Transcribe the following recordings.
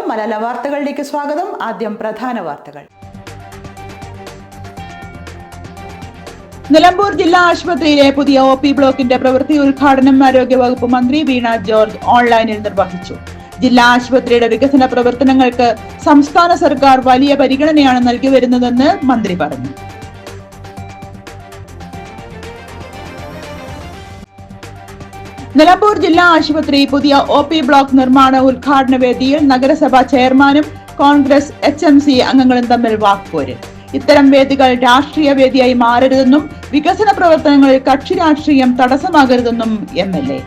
മലയാള വാർത്തകളിലേക്ക് സ്വാഗതം. ആദ്യം പ്രധാന വാർത്തകൾ. നിലമ്പൂർ ജില്ലാ ആശുപത്രിയിലെ പുതിയ OP ബ്ലോക്കിന്റെ പ്രവൃത്തി ഉദ്ഘാടനം ആരോഗ്യവകുപ്പ് മന്ത്രി വീണ ജോർജ് ഓൺലൈനിൽ നിർവഹിച്ചു. ജില്ലാ ആശുപത്രിയുടെ വികസന പ്രവർത്തനങ്ങൾക്ക് സംസ്ഥാന സർക്കാർ വലിയ പരിഗണനയാണ് നൽകി വരുന്നതെന്ന് മന്ത്രി പറഞ്ഞു. നിലമ്പൂർ ജില്ലാ ആശുപത്രി പുതിയ OP ബ്ലോക്ക് നിർമ്മാണ ഉദ്ഘാടന വേദിയിൽ നഗരസഭാ ചെയർമാനും കോൺഗ്രസ് HMC അംഗങ്ങളും തമ്മിൽ വാക്പോര്. ഇത്തരം വേദികൾ രാഷ്ട്രീയ വേദിയായി മാറരുതെന്നും വികസന പ്രവർത്തനങ്ങളിൽ കക്ഷി രാഷ്ട്രീയം തടസ്സമാകരുതെന്നും MLA.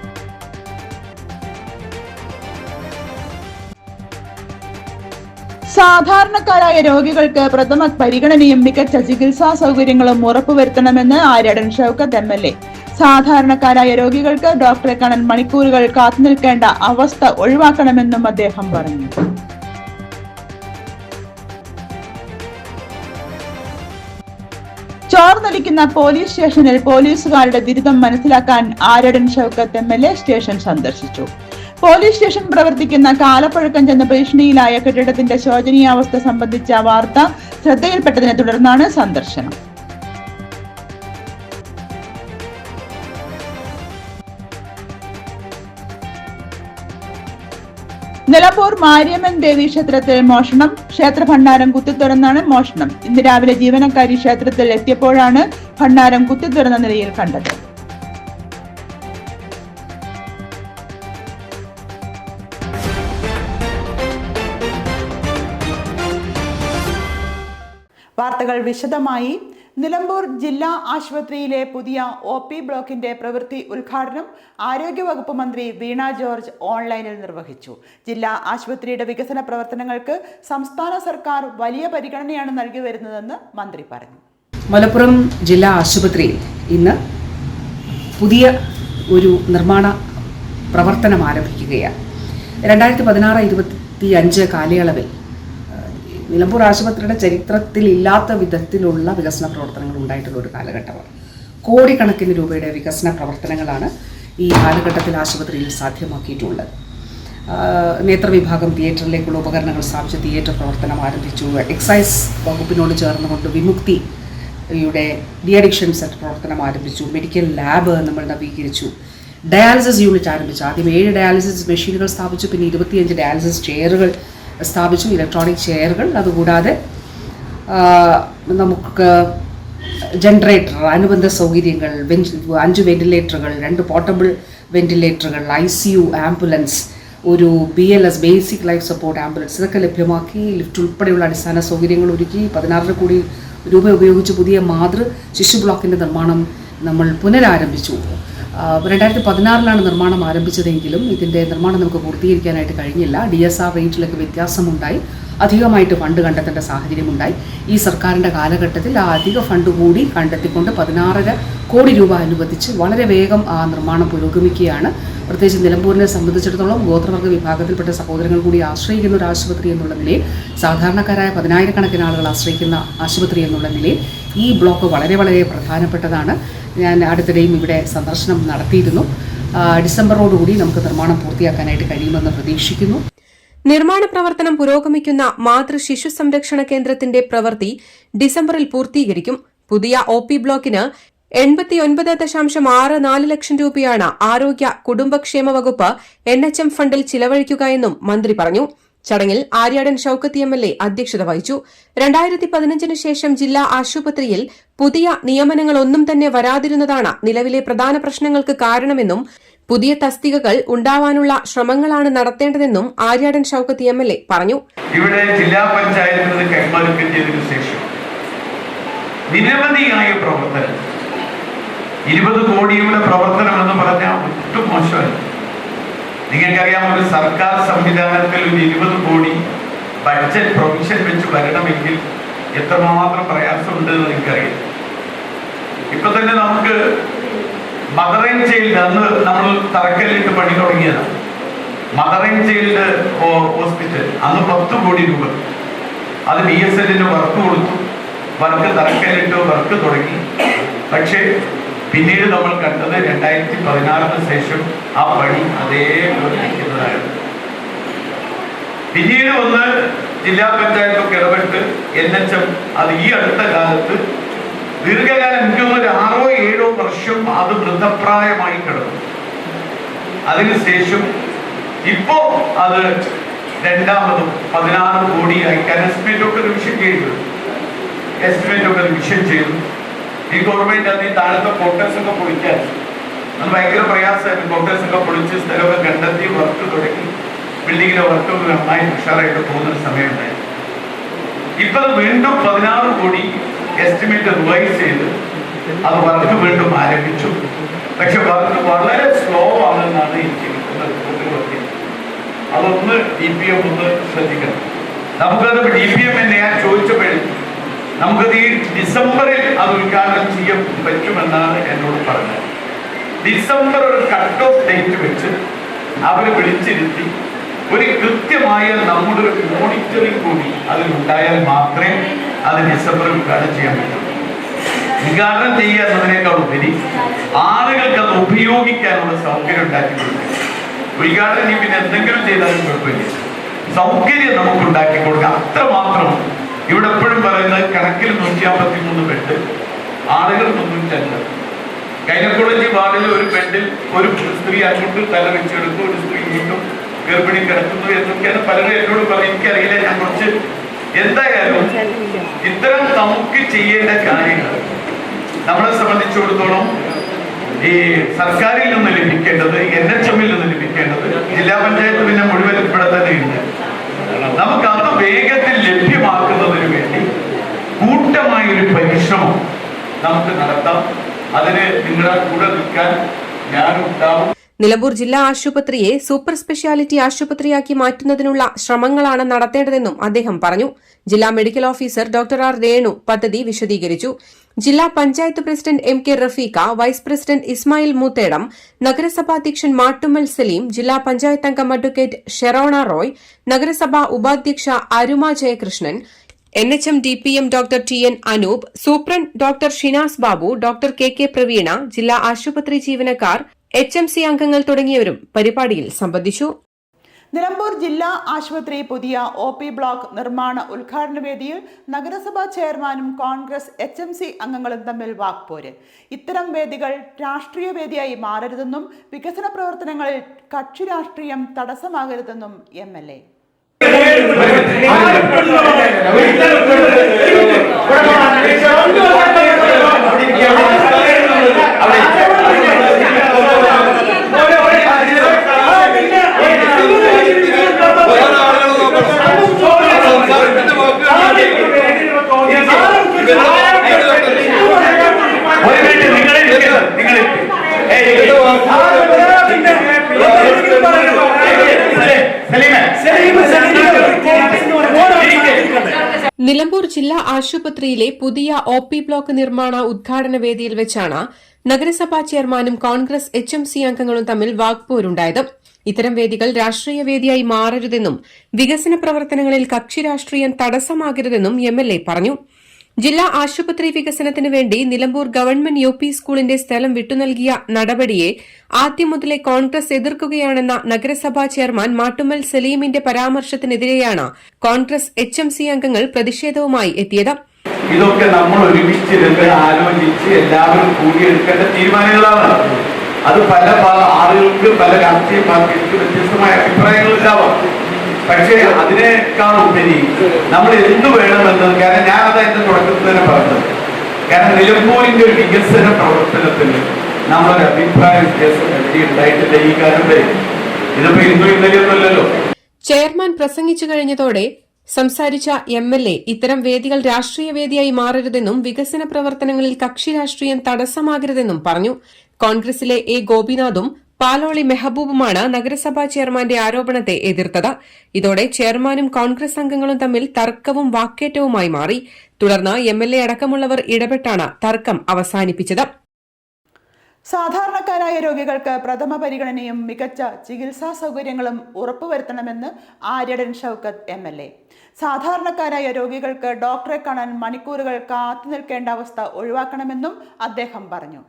സാധാരണക്കാരായ രോഗികൾക്ക് പ്രഥമ പരിഗണനയും മികച്ച ചികിത്സാ സൗകര്യങ്ങളും ഉറപ്പുവരുത്തണമെന്ന് ആര്യാടൻ ഷൗക്കത്ത് MLA. സാധാരണക്കാരായ രോഗികൾക്ക് ഡോക്ടറെ കാണാൻ മണിക്കൂറുകൾ കാത്തുനിൽക്കേണ്ട അവസ്ഥ ഒഴിവാക്കണമെന്നും അദ്ദേഹം പറഞ്ഞു. ചോർന്നൊലിക്കുന്ന പോലീസ് സ്റ്റേഷനിൽ പോലീസുകാരുടെ ദുരിതം മനസ്സിലാക്കാൻ ആര്യാടൻ ഷൗക്കത്ത് MLA സ്റ്റേഷൻ സന്ദർശിച്ചു. പോലീസ് സ്റ്റേഷൻ പ്രവർത്തിക്കുന്ന കാലപ്പഴക്കം ചെന്ന ഭീഷണിയിലായ കെട്ടിടത്തിന്റെ ശോചനീയാവസ്ഥ സംബന്ധിച്ച വാർത്ത ശ്രദ്ധയിൽപ്പെട്ടതിനെ തുടർന്നാണ് സന്ദർശനം. നിലമ്പൂർ മാരിയമ്മൻ ദേവി ക്ഷേത്രത്തിൽ മോഷണം. ക്ഷേത്ര ഭണ്ഡാരം കുത്തിത്തുറന്നാണ് മോഷണം. ഇന്ന് രാവിലെ ജീവനക്കാരി ക്ഷേത്രത്തിൽ എത്തിയപ്പോഴാണ് ഭണ്ഡാരം കുത്തിത്തുറന്ന നിലയിൽ കണ്ടത്. വാർത്തകൾ വിശദമായി. നിലമ്പൂർ ജില്ലാ ആശുപത്രിയിലെ പുതിയ OP ബ്ലോക്കിന്റെ പ്രവൃത്തി ഉദ്ഘാടനം ആരോഗ്യവകുപ്പ് മന്ത്രി വീണ ജോർജ് ഓൺലൈനിൽ നിർവഹിച്ചു. ജില്ലാ ആശുപത്രിയുടെ വികസന പ്രവർത്തനങ്ങൾക്ക് സംസ്ഥാന സർക്കാർ വലിയ പരിഗണനയാണ് നൽകി വരുന്നതെന്ന് മന്ത്രി പറഞ്ഞു. മലപ്പുറം ജില്ലാ ആശുപത്രിയിൽ ഇന്ന് പുതിയ ഒരു നിർമ്മാണ പ്രവർത്തനം ആരംഭിക്കുകയാണ്. 2016-25 കാലയളവിൽ നിലമ്പൂർ ആശുപത്രിയുടെ ചരിത്രത്തിൽ ഇല്ലാത്ത വിധത്തിലുള്ള വികസന പ്രവർത്തനങ്ങൾ ഉണ്ടായിട്ടുള്ള ഒരു കാലഘട്ടമാണ്. കോടിക്കണക്കിന് രൂപയുടെ വികസന പ്രവർത്തനങ്ങളാണ് ഈ കാലഘട്ടത്തിൽ ആശുപത്രിയിൽ സാധ്യമാക്കിയിട്ടുള്ളത്. നേത്രവിഭാഗം തിയേറ്ററിലേക്കുള്ള ഉപകരണങ്ങൾ സ്ഥാപിച്ച് തിയേറ്റർ പ്രവർത്തനം ആരംഭിച്ചു. എക്സൈസ് വകുപ്പിനോട് ചേർന്നുകൊണ്ട് വിമുക്തിയുടെ ഡി അഡിക്ഷൻ സെന്റർ പ്രവർത്തനം ആരംഭിച്ചു. മെഡിക്കൽ ലാബ് നമ്മൾ നവീകരിച്ചു. ഡയാലിസിസ് യൂണിറ്റ് ആരംഭിച്ചു. ആദ്യം 7 ഡയാലിസിസ് മെഷീനുകൾ സ്ഥാപിച്ചു. പിന്നെ 25 ഡയാലിസിസ് ചെയറുകൾ സ്ഥാപിച്ചു, ഇലക്ട്രോണിക് ചെയറുകൾ. അതുകൂടാതെ നമുക്ക് ജനറേറ്റർ, അനുബന്ധ സൗകര്യങ്ങൾ, 5 വെന്റിലേറ്ററുകൾ, 2 പോർട്ടബിൾ വെന്റിലേറ്ററുകൾ, ICU ആംബുലൻസ്, ഒരു BLS basic life support ambulance ഇതൊക്കെ ലഭ്യമാക്കി. ലിഫ്റ്റ് ഉൾപ്പെടെയുള്ള അടിസ്ഥാന സൗകര്യങ്ങൾ ഒരുക്കി. 16 കോടി രൂപ ഉപയോഗിച്ച് പുതിയ മാതൃ ശിശു ബ്ലോക്കിൻ്റെ നിർമ്മാണം നമ്മൾ പുനരാരംഭിച്ചു. 2016 നിർമ്മാണം ആരംഭിച്ചതെങ്കിലും ഇതിൻ്റെ നിർമ്മാണം നമുക്ക് പൂർത്തീകരിക്കാനായിട്ട് കഴിഞ്ഞില്ല. DSR റേറ്റിലൊക്കെ വ്യത്യാസമുണ്ടായി. അധികമായിട്ട് ഫണ്ട് കണ്ടെത്തേണ്ട സാഹചര്യമുണ്ടായി. ഈ സർക്കാരിൻ്റെ കാലഘട്ടത്തിൽ ആ അധിക ഫണ്ട് കൂടി കണ്ടെത്തിക്കൊണ്ട് 16 കോടി രൂപ അനുവദിച്ച് വളരെ വേഗം ആ നിർമ്മാണം പുരോഗമിക്കുകയാണ്. പ്രത്യേകിച്ച് നിലമ്പൂരിനെ സംബന്ധിച്ചിടത്തോളം ഗോത്രവർഗ്ഗ വിഭാഗത്തിൽപ്പെട്ട സഹോദരങ്ങൾ കൂടി ആശ്രയിക്കുന്ന ഒരു ആശുപത്രി എന്നുള്ള നിലയിൽ, സാധാരണക്കാരായ 10,000-കണക്കിന് ആളുകൾ ആശ്രയിക്കുന്ന ആശുപത്രി എന്നുള്ള നിലയിൽ ഈ ബ്ലോക്ക് വളരെ വളരെ പ്രധാനപ്പെട്ടതാണ്. ഞാൻ അടുത്തിടെയും ഇവിടെ സന്ദർശനം നടത്തിയിരുന്നു. ഡിസംബറോടുകൂടി നമുക്ക് നിർമ്മാണം പൂർത്തിയാക്കാനായിട്ട് കഴിയുമെന്ന് പ്രതീക്ഷിക്കുന്നു. നിർമ്മാണ പ്രവർത്തനം പുരോഗമിക്കുന്ന മാതൃ ശിശു സംരക്ഷണ കേന്ദ്രത്തിന്റെ പ്രവൃത്തി ഡിസംബറിൽ പൂർത്തീകരിക്കും. പുതിയ OP ബ്ലോക്കിന് 89.64 ലക്ഷം രൂപയാണ് ആരോഗ്യ കുടുംബക്ഷേമ വകുപ്പ് NHM ഫണ്ടിൽ ചിലവഴിക്കുക എന്നും മന്ത്രി പറഞ്ഞു. ചടങ്ങിൽ ആര്യാടൻ ഷൌക്കത്ത് MLA അധ്യക്ഷത വഹിച്ചു. 2015 ശേഷം ജില്ലാ ആശുപത്രിയിൽ പുതിയ നിയമനങ്ങളൊന്നും തന്നെ വരാതിരുന്നതാണ് നിലവിലെ പ്രധാന പ്രശ്നങ്ങൾക്ക് കാരണമെന്നും പുതിയ തസ്തികകൾ ഉണ്ടാവാനുള്ള ശ്രമങ്ങളാണ് നടത്തേണ്ടതെന്നും ആര്യാടൻ ഷൌക്കത്ത് MLA പറഞ്ഞു. ഇവിടെ ജില്ലാ പഞ്ചായത്തിന് കൈമാറിയതിനു ശേഷം നിരവധിയായ പ്രവർത്തനം, 20 കോടിയുടെ പ്രവർത്തനം എന്ന് പറഞ്ഞാൽ ഒട്ടും മോശമല്ല. നിങ്ങൾക്കറിയാം, ഒരു സർക്കാർ സംവിധാനത്തിൽ ഒരു 20 കോടി ബഡ്ജറ്റ് പ്രൊവിഷൻ വെച്ച് വരണമെങ്കിൽ എത്രമാത്രം പ്രയാസമുണ്ടെന്ന് നിങ്ങൾക്കറിയാം. ഇപ്പൊ തന്നെ നമുക്ക് മദർ ആൻഡ് ചൈൽഡ്, അന്ന് നമ്മൾ തറക്കല്ലിട്ട് പണി തുടങ്ങിയതാണ്. മദർ ആൻഡ് ചൈൽഡ് ഹോസ്പിറ്റൽ അന്ന് 10 കോടി രൂപ. അത് BSNന് വർക്ക് കൊടുത്തു, വർക്ക് തറക്കല്ലിട്ട് വർക്ക് തുടങ്ങി. പക്ഷേ പിന്നീട് നമ്മൾ കണ്ടത് 2016 ശേഷം ആ പണി അതേപോലെ നിൽക്കുന്നതായിരുന്നു. പിന്നീട് വന്ന് ജില്ലാ പഞ്ചായത്തൊക്കെ ഇടപെട്ട് NHM അത് ഈ അടുത്ത കാലത്ത് ദീർഘകാലം എനിക്കൊന്ന് 6-7 വർഷം അത് വൃദ്ധപ്രായമായി കിടന്നു. അതിനുശേഷം ഇപ്പോ അത് രണ്ടാമതും 16 കോടിയായി എസ്റ്റിമേറ്റ് ഒക്കെ റിവിഷൻ ചെയ്തു. ഈ ഗവൺമെന്റ് അത് ഈ താഴത്തെ ക്വാർട്ടേഴ്സ് ഒക്കെ പൊളിക്കാൻ അത് ഭയങ്കര പ്രയാസമായിരുന്നു. ക്വാർട്ടേഴ്സ് ഒക്കെ പൊളിച്ച് സ്ഥലമൊക്കെ കണ്ടെത്തി വർക്ക് തുടങ്ങി ബിൽഡിങ്ങിന്റെ വർക്കൊക്കെ നന്നായി ഉഷാറായിട്ട് പോകുന്ന സമയമുണ്ടായി. ഇപ്പൊ വീണ്ടും 16 കോടി എസ്റ്റിമേറ്റ് റിവൈസ് ചെയ്ത് അത് വർക്ക് വീണ്ടും ആരംഭിച്ചു. പക്ഷെ വർക്ക് വളരെ സ്ലോ ആണെന്നാണ് എനിക്ക് കിട്ടുന്ന റിപ്പോർട്ടുകളൊക്കെ. അതൊന്ന് DPM ഒന്ന് ശ്രദ്ധിക്കണം. നമുക്കത് DPM എന്നെ ഞാൻ ചോദിച്ചപ്പോഴും നമുക്കത് ഈ ഡിസംബറിൽ അത് ഉദ്ഘാടനം ചെയ്യാൻ പറ്റുമെന്നാണ് എന്നോട് പറഞ്ഞത്. ഡിസംബർ ഒരു കട്ട് ഓഫ് ഡേറ്റ് വെച്ച് അവർ വിളിച്ചിരുത്തി ഒരു കൃത്യമായ നമ്മുടെ ഒരു മോണിറ്ററിംഗ് കൂടി അതിലുണ്ടായാൽ മാത്രമേ അത് ഡിസംബറിൽ ഉദ്ഘാടനം ചെയ്യാൻ പറ്റുള്ളൂ. ഉദ്ഘാടനം ചെയ്യുക എന്നതിനേക്കാൾ ഉപരി ആളുകൾക്ക് അത് ഉപയോഗിക്കാനുള്ള സൗകര്യം ഉണ്ടാക്കി കൊടുക്കുക. ഉദ്ഘാടനം പിന്നെ എന്തെങ്കിലും ചെയ്താലും കുഴപ്പമില്ല, സൗകര്യം നമുക്ക് ഉണ്ടാക്കി കൊടുക്കുക. അത്രമാത്രം. ഇവിടെ എപ്പോഴും പറയുന്നത് കണക്കിൽ 153 ബെഡ്, ആളുകൾ 350. ഗൈനക്കോളജി വാർഡിൽ ഒരു ബെഡിൽ ഒരു സ്ത്രീ അങ്ങോട്ട് തല വെച്ചെടുക്കും, ഒരു സ്ത്രീ വീണ്ടും ഗർഭിണി കിടക്കുന്നു എന്നൊക്കെയാണ് പലരും എന്നോട് പറയും. എനിക്കറിയില്ല, ഞാൻ കുറച്ച് എന്തായാലും ഇത്തരം നമുക്ക് ചെയ്യേണ്ട കാര്യങ്ങൾ നമ്മളെ സംബന്ധിച്ചിടത്തോളം ഈ സർക്കാരിൽ നിന്ന് ലഭിക്കേണ്ടത്, NHMൽ നിന്ന് ലഭിക്കേണ്ടത്, ജില്ലാ പഞ്ചായത്ത് പിന്നെ മുഴുവൻ ഇവിടെ തന്നെയുണ്ട്. നമുക്ക് അത് വേഗത്തിൽ ലഭ്യമാക്കുന്നതിന് വേണ്ടി കൂട്ടമായ ഒരു പരിശ്രമം നമുക്ക് നടത്താം. അതിന് നിങ്ങളുടെ കൂടെ നിൽക്കാൻ ഞാനുണ്ടാവും. നിലമ്പൂർ ജില്ലാ ആശുപത്രിയെ സൂപ്പർ സ്പെഷ്യാലിറ്റി ആശുപത്രിയാക്കി മാറ്റുന്നതിനുള്ള ശ്രമങ്ങളാണ് നടത്തേണ്ടതെന്നും അദ്ദേഹം പറഞ്ഞു. ജില്ലാ medical officer doctor R. Renu പദ്ധതി വിശദീകരിച്ചു. ജില്ലാ panchayat president MK Rafeeq, vice president Ismail Moothedam, നഗരസഭാ അധ്യക്ഷൻ മാട്ടുമ്മൽ സലീം, ജില്ലാ പഞ്ചായത്ത് അംഗം അഡ്വക്കേറ്റ് ഷെറോണ റോയ്, നഗരസഭാ ഉപാധ്യക്ഷ Aruma Jayakrishnan, NHM DPM doctor TN Anoop, superintendent doctor Shinas Babu, doctor KK Praveena, ജില്ലാ ആശുപത്രി ജീവനക്കാർ, HMC അംഗങ്ങൾ തുടങ്ങിയവരും പരിപാടിയിൽ സംബന്ധിച്ചു. നിലമ്പൂർ ജില്ലാ ആശുപത്രി പുതിയ OP ബ്ലോക്ക് നിർമ്മാണ ഉദ്ഘാടന വേദിയിൽ നഗരസഭാ ചെയർമാനും കോൺഗ്രസ് HMC അംഗങ്ങളും തമ്മിൽ വാക്പോര്. ഇത്തരം വേദികൾ രാഷ്ട്രീയ വേദിയായി മാറരുതെന്നും വികസന പ്രവർത്തനങ്ങളിൽ കക്ഷി രാഷ്ട്രീയം തടസ്സമാകരുതെന്നും MLA. നിലമ്പൂർ ജില്ലാ ആശുപത്രിയിലെ പുതിയ OP ബ്ലോക്ക് നിർമ്മാണ ഉദ്ഘാടന വേദിയിൽ വെച്ചാണ് നഗരസഭാ ചെയർമാനും കോൺഗ്രസ് HMC അംഗങ്ങളും തമ്മിൽ വാക്പോരുണ്ടായത്. ഇത്തരം വേദികൾ രാഷ്ട്രീയ വേദിയായി മാറരുതെന്നും വികസന പ്രവർത്തനങ്ങളിൽ കക്ഷി രാഷ്ട്രീയം തടസ്സമാകരുതെന്നും MLA പറഞ്ഞു. ജില്ലാ ആശുപത്രി വികസനത്തിനു വേണ്ടി നിലമ്പൂർ ഗവൺമെന്റ് UP സ്കൂളിന്റെ സ്ഥലം വിട്ടുനൽകിയ നടപടിയെ ആദ്യം മുതലേ കോൺഗ്രസ് എതിർക്കുകയാണെന്ന നഗരസഭാ ചെയർമാൻ മാട്ടുമ്മൽ സലീമിന്റെ പരാമർശത്തിനെതിരെയാണ് കോൺഗ്രസ് HMC അംഗങ്ങൾ പ്രതിഷേധവുമായി എത്തിയത്. ഇതൊക്കെ നമ്മൾ ഒരുമിച്ചിരുന്ന് ആലോചിച്ച് എല്ലാവരും കൂടിയെടുക്കേണ്ട തീരുമാനങ്ങളാണ്. അത് പല ആളുകൾക്ക്, പല രാഷ്ട്രീയ പാർട്ടികൾക്ക് വ്യത്യസ്തമായ അഭിപ്രായങ്ങൾ ഉണ്ടാവാം. പക്ഷേ അതിനേക്കാൾ ഉപരി നമ്മൾ എന്ത് വേണമെന്ന്, കാരണം ഞാനത് എന്റെ തുടക്കത്തിൽ തന്നെ പറഞ്ഞത്, കാരണം നിലമ്പൂരിന്റെ ഒരു വികസന പ്രവർത്തനത്തിന് നമ്മളൊരു അഭിപ്രായ വ്യത്യാസം എവിടെ ഉണ്ടായിട്ടില്ല ഈ കാലം വരെ. ഇതിപ്പോ ഇന്നും ഇന്നലെയൊന്നുമല്ലല്ലോ. ചെയർമാൻ പ്രസംഗിച്ചു കഴിഞ്ഞതോടെ സംസാരിച്ച MLA ഇത്തരം വേദികൾ രാഷ്ട്രീയ വേദിയായി മാറരുതെന്നും വികസന പ്രവർത്തനങ്ങളിൽ കക്ഷി രാഷ്ട്രീയം തടസ്സമാകരുതെന്നും പറഞ്ഞു. കോൺഗ്രസിലെ A. ഗോപിനാഥും പാലോളി മെഹബൂബുമാണ് നഗരസഭാ ചെയർമാന്റെ ആരോപണത്തെ എതിർത്തത്. ഇതോടെ ചെയർമാനും കോൺഗ്രസ് അംഗങ്ങളും തമ്മിൽ തർക്കവും വാക്കേറ്റവുമായി മാറി. തുടർന്ന് MLA അടക്കമുള്ളവർ ഇടപെട്ടാണ് തർക്കം അവസാനിപ്പിച്ചത്. സാധാരണക്കാരായ രോഗികൾക്ക് പ്രഥമ പരിഗണനയും മികച്ച ചികിത്സാ സൗകര്യങ്ങളും ഉറപ്പുവരുത്തണമെന്ന് ആര്യടൻ ഷൌക്കത്ത് MLA. സാധാരണക്കാരായ രോഗികൾക്ക് ഡോക്ടറെ കാണാൻ മണിക്കൂറുകൾ കാത്തുനിൽക്കേണ്ട അവസ്ഥ ഒഴിവാക്കണമെന്നും അദ്ദേഹം പറഞ്ഞു.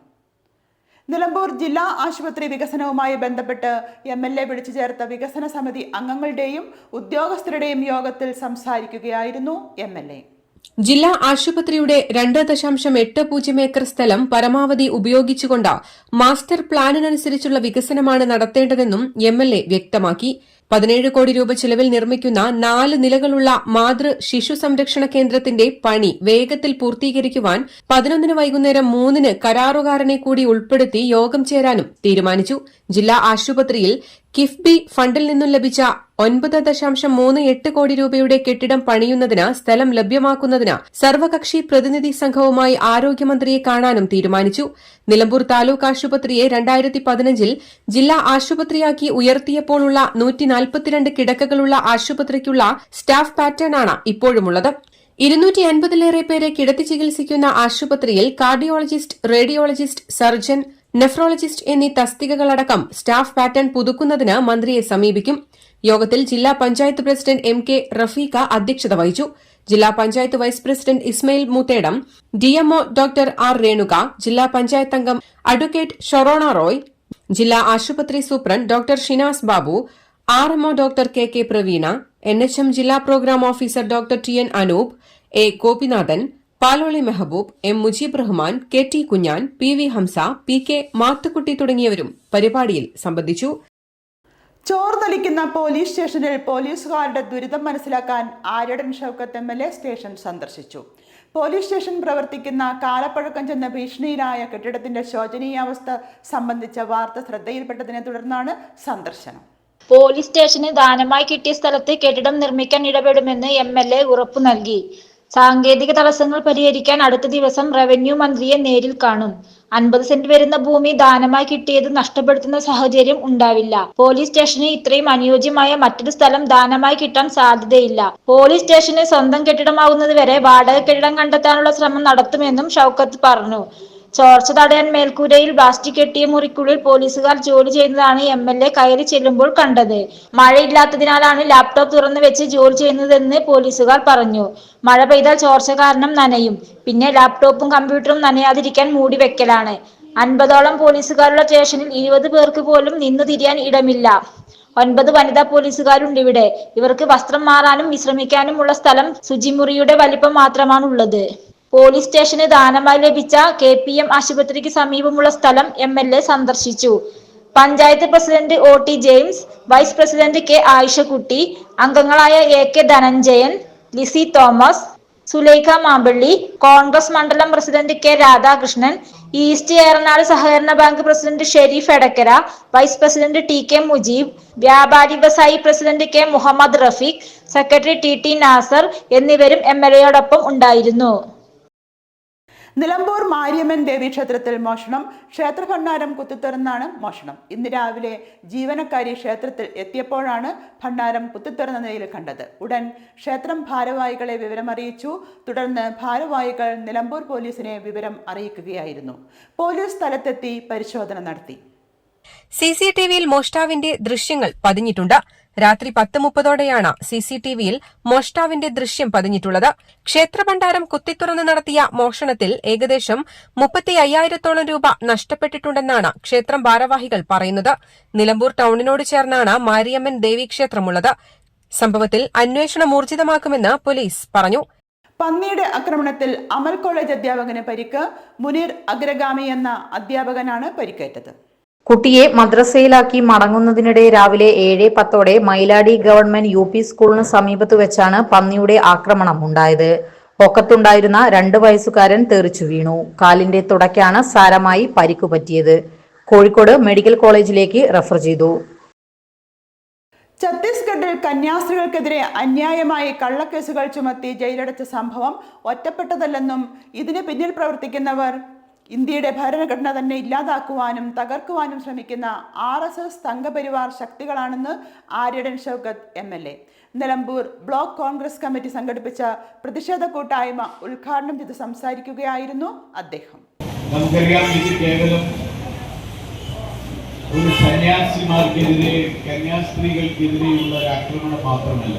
നിലമ്പൂർ ജില്ലാ ആശുപത്രി വികസനവുമായി ബന്ധപ്പെട്ട് MLA വിളിച്ചു ചേർത്ത വികസന സമിതി അംഗങ്ങളുടെയും ഉദ്യോഗസ്ഥരുടെയും യോഗത്തിൽ സംസാരിക്കുകയായിരുന്നു MLA. ജില്ലാ ആശുപത്രിയുടെ 2.80 ഏക്കർ സ്ഥലം പരമാവധി ഉപയോഗിച്ചുകൊണ്ട് മാസ്റ്റർ പ്ലാനിനനുസരിച്ചുള്ള വികസനമാണ് നടത്തേണ്ടതെന്നും MLA വ്യക്തമാക്കി. 17 കോടി രൂപ ചിലവിൽ നിർമ്മിക്കുന്ന 4 നിലകളുള്ള മാതൃ ശിശു സംരക്ഷണ കേന്ദ്രത്തിന്റെ പണി വേഗത്തിൽ പൂർത്തീകരിക്കുവാൻ 11 വൈകുന്നേരം 3 കരാറുകാരനെ കൂടി ഉൾപ്പെടുത്തി യോഗം ചേരാനും തീരുമാനിച്ചു. ജില്ലാ ആശുപത്രിയിൽ കിഫ്ബി ഫണ്ടിൽ നിന്നും ലഭിച്ച 9.38 കോടി രൂപയുടെ കെട്ടിടം പണിയുന്നതിന് സ്ഥലം ലഭ്യമാക്കുന്നതിന് സർവകക്ഷി പ്രതിനിധി സംഘവുമായി ആരോഗ്യമന്ത്രിയെ കാണാനും തീരുമാനിച്ചു. നിലമ്പൂർ താലൂക്ക് ആശുപത്രിയെ 2015 ജില്ലാ ആശുപത്രിയാക്കി ഉയർത്തിയപ്പോഴുള്ള 142 കിടക്കകളുള്ള ആശുപത്രിക്കുള്ള സ്റ്റാഫ് പാറ്റേണാണ് ഇപ്പോഴുമുള്ളത്. 250-ലേറെ പേരെ കിടത്തി ചികിത്സിക്കുന്ന ആശുപത്രിയിൽ കാർഡിയോളജിസ്റ്റ്, റേഡിയോളജിസ്റ്റ്, സർജൻ, നെഫ്രോളജിസ്റ്റ് എന്നീ തസ്തികകളടക്കം സ്റ്റാഫ് പാറ്റേൺ പുതുക്കുന്നതിന് മന്ത്രിയെ സമീപിക്കും. യോഗത്തിൽ ജില്ലാ പഞ്ചായത്ത് പ്രസിഡന്റ് MK റഫീഖ അധ്യക്ഷത വഹിച്ചു. ജില്ലാ panchayat vice president Ismail Moothedam, DMO doctor R Renuka, ജില്ലാ പഞ്ചായത്ത് അംഗം അഡ്വക്കേറ്റ് ഷൊറോണ റോയ്, ജില്ലാ ആശുപത്രി superintendent doctor Shinas Babu, RMO doctor KK Praveena, NHM ജില്ലാ programme officer doctor TN Anoop, A Gopinathan, Paloli Mehaboob, M Mujeeb Rahman, KT Kunjan, PV Hamsa, PK Mathukutty തുടങ്ങിയവരും പരിപാടിയിൽ സംബന്ധിച്ചു. ചോർന്നൊലിക്കുന്ന പോലീസ് സ്റ്റേഷനിൽ പോലീസുകാരുടെ ദുരിതം മനസ്സിലാക്കാൻ ആര്യടൻ ഷൌക്കത്ത് MLA സ്റ്റേഷൻ സന്ദർശിച്ചു. പോലീസ് സ്റ്റേഷൻ പ്രവർത്തിക്കുന്ന കാലപ്പഴക്കം ചെന്ന ഭീഷണിയിലായ കെട്ടിടത്തിന്റെ ശോചനീയാവസ്ഥ സംബന്ധിച്ച വാർത്ത ശ്രദ്ധയിൽപ്പെട്ടതിനെ തുടർന്നാണ് സന്ദർശനം. പോലീസ് സ്റ്റേഷന് ദാനമായി കിട്ടിയ സ്ഥലത്ത് കെട്ടിടം നിർമ്മിക്കാൻ ഇടപെടുമെന്ന് MLA ഉറപ്പു നൽകി. സാങ്കേതിക തടസ്സങ്ങൾ പരിഹരിക്കാൻ അടുത്ത ദിവസം റവന്യൂ മന്ത്രിയെ നേരിൽ കാണും. 50 സെന്റ് വരുന്ന ഭൂമി ദാനമായി കിട്ടിയത് നഷ്ടപ്പെടുത്തുന്ന സാഹചര്യം ഉണ്ടാവില്ല. പോലീസ് സ്റ്റേഷന് ഇത്രയും അനുയോജ്യമായ മറ്റൊരു സ്ഥലം ദാനമായി കിട്ടാൻ സാധ്യതയില്ല. പോലീസ് സ്റ്റേഷന് സ്വന്തം കെട്ടിടമാകുന്നത് വരെ വാടക കെട്ടിടം കണ്ടെത്താനുള്ള ശ്രമം നടത്തുമെന്നും ഷൌക്കത്ത് പറഞ്ഞു. ചോർച്ച തടയാൻ മേൽക്കൂരയിൽ പ്ലാസ്റ്റിക് കെട്ടിയ മുറിക്കുള്ളിൽ പോലീസുകാർ ജോലി ചെയ്യുന്നതാണ് MLA കയറി ചെല്ലുമ്പോൾ കണ്ടത്. മഴയില്ലാത്തതിനാലാണ് ലാപ്ടോപ്പ് തുറന്നു വെച്ച് ജോലി ചെയ്യുന്നതെന്ന് പോലീസുകാർ പറഞ്ഞു. മഴ പെയ്താൽ ചോർച്ച കാരണം നനയും. പിന്നെ ലാപ്ടോപ്പും കമ്പ്യൂട്ടറും നനയാതിരിക്കാൻ മൂടി വെക്കലാണ്. 50ഓളം പോലീസുകാരുള്ള സ്റ്റേഷനിൽ 20 പേർക്ക് പോലും നിന്നു തിരിയാൻ ഇടമില്ല. 9 വനിതാ പോലീസുകാരുണ്ട് ഇവിടെ. ഇവർക്ക് വസ്ത്രം മാറാനും വിശ്രമിക്കാനുമുള്ള സ്ഥലം ശുചിമുറിയുടെ വലിപ്പം മാത്രമാണുള്ളത്. പോലീസ് സ്റ്റേഷന് ദാനമായി ലഭിച്ച KPM ആശുപത്രിക്ക് സമീപമുള്ള സ്ഥലം MLA സന്ദർശിച്ചു. Panchayat president OT James, vice president K Ayishakutty, അംഗങ്ങളായ AK ധനഞ്ജയൻ, ലിസി തോമസ്, സുലൈഖ മാമ്പള്ളി, കോൺഗ്രസ് മണ്ഡലം president K Radhakrishnan, east Eranad സഹകരണ bank president Shereef Edakkara, vice president TK Mujeeb, വ്യാപാരി വ്യവസായി president K Muhammad Rafeeq, secretary TT Nasar എന്നിവരും MLAയോടൊപ്പം ഉണ്ടായിരുന്നു. നിലമ്പൂർ മാരിയമ്മൻ ദേവീക്ഷേത്രത്തിൽ മോഷണം. ക്ഷേത്രഭണ്ഡാരം കുത്തിത്തുറന്നാണ് മോഷണം. ഇന്ന് രാവിലെ ജീവനക്കാരി ക്ഷേത്രത്തിൽ എത്തിയപ്പോഴാണ് ഭണ്ഡാരം കുത്തിത്തുറന്ന നിലയിൽ കണ്ടത്. ഉടൻ ക്ഷേത്രം ഭാരവാഹികളെ വിവരമറിയിച്ചു. തുടർന്ന് ഭാരവാഹികൾ നിലമ്പൂർ പോലീസിനെ വിവരം അറിയിക്കുകയായിരുന്നു. പോലീസ് സ്ഥലത്തെത്തി പരിശോധന നടത്തി. CCTVയിൽ മോഷ്ടാവിന്റെ ദൃശ്യങ്ങൾ പതിഞ്ഞിട്ടുണ്ട്. രാത്രി 10:30ഓടെയാണ് CCTVയിൽ മോഷ്ടാവിന്റെ ദൃശ്യം പതിഞ്ഞിട്ടുള്ളത്. ക്ഷേത്രഭണ്ഡാരം കുത്തിത്തുറന്ന് നടത്തിയ മോഷണത്തിൽ ഏകദേശം 35,000-ഓളം രൂപ നഷ്ടപ്പെട്ടിട്ടുണ്ടെന്നാണ് ക്ഷേത്രം ഭാരവാഹികൾ പറയുന്നത്. നിലമ്പൂർ ടൗണിനോട് ചേർന്നാണ് മാരിയമ്മൻ ദേവീക്ഷേത്രമുള്ളത്. സംഭവത്തിൽ അന്വേഷണം ഊർജിതമാക്കുമെന്ന് പോലീസ് പറഞ്ഞു. പന്നിയുടെ ആക്രമണത്തിൽ അമൽ കോളേജ് അധ്യാപകന് പരിക്ക്. മുനീർ അഗ്രഗാമി എന്ന അധ്യാപകനാണ് പരിക്കേറ്റത്. കുട്ടിയെ മദ്രസയിലാക്കി മടങ്ങുന്നതിനിടെ രാവിലെ 7:10ഓടെ മൈലാടി ഗവൺമെന്റ് UP സ്കൂളിന് സമീപത്ത് വെച്ചാണ് പന്നിയുടെ ആക്രമണം ഉണ്ടായത്. ഒക്കത്തുണ്ടായിരുന്ന 2 വയസ്സുകാരൻ തെറിച്ചു വീണു. കാലിന്റെ തുടയ്ക്കാണ് സാരമായി പരിക്കു പറ്റിയത്. കോഴിക്കോട് മെഡിക്കൽ കോളേജിലേക്ക് റഫർ ചെയ്തു. ഛത്തീസ്ഗഡിൽ കന്യാസ്ത്രീകൾക്കെതിരെ അന്യായമായി കള്ളക്കേസുകൾ ചുമത്തി ജയിലടച്ച സംഭവം ഒറ്റപ്പെട്ടതല്ലെന്നും ഇതിന് പിന്നിൽ പ്രവർത്തിക്കുന്നവർ ഇന്ത്യയുടെ ഭരണഘടന തന്നെ ഇല്ലാതാക്കുവാനും തകർക്കുവാനും ശ്രമിക്കുന്ന RSS സംഘപരിവാർ ശക്തികളാണെന്ന് Aryadan Shoukath MLA. Nilambur block Congress committee സംഘടിപ്പിച്ച പ്രതിഷേധ കൂട്ടായ്മ ഉദ്ഘാടനം ചെയ്ത് സംസാരിക്കുകയായിരുന്നു അദ്ദേഹം. നമുക്കറിയാം, ഇത് കേവലം ഒരു സന്യാസിമാർക്കെതിരെ, കന്യാസ്ത്രീകൾക്കെതിരെയുള്ള ഒരു ആക്രമണം മാത്രമല്ല.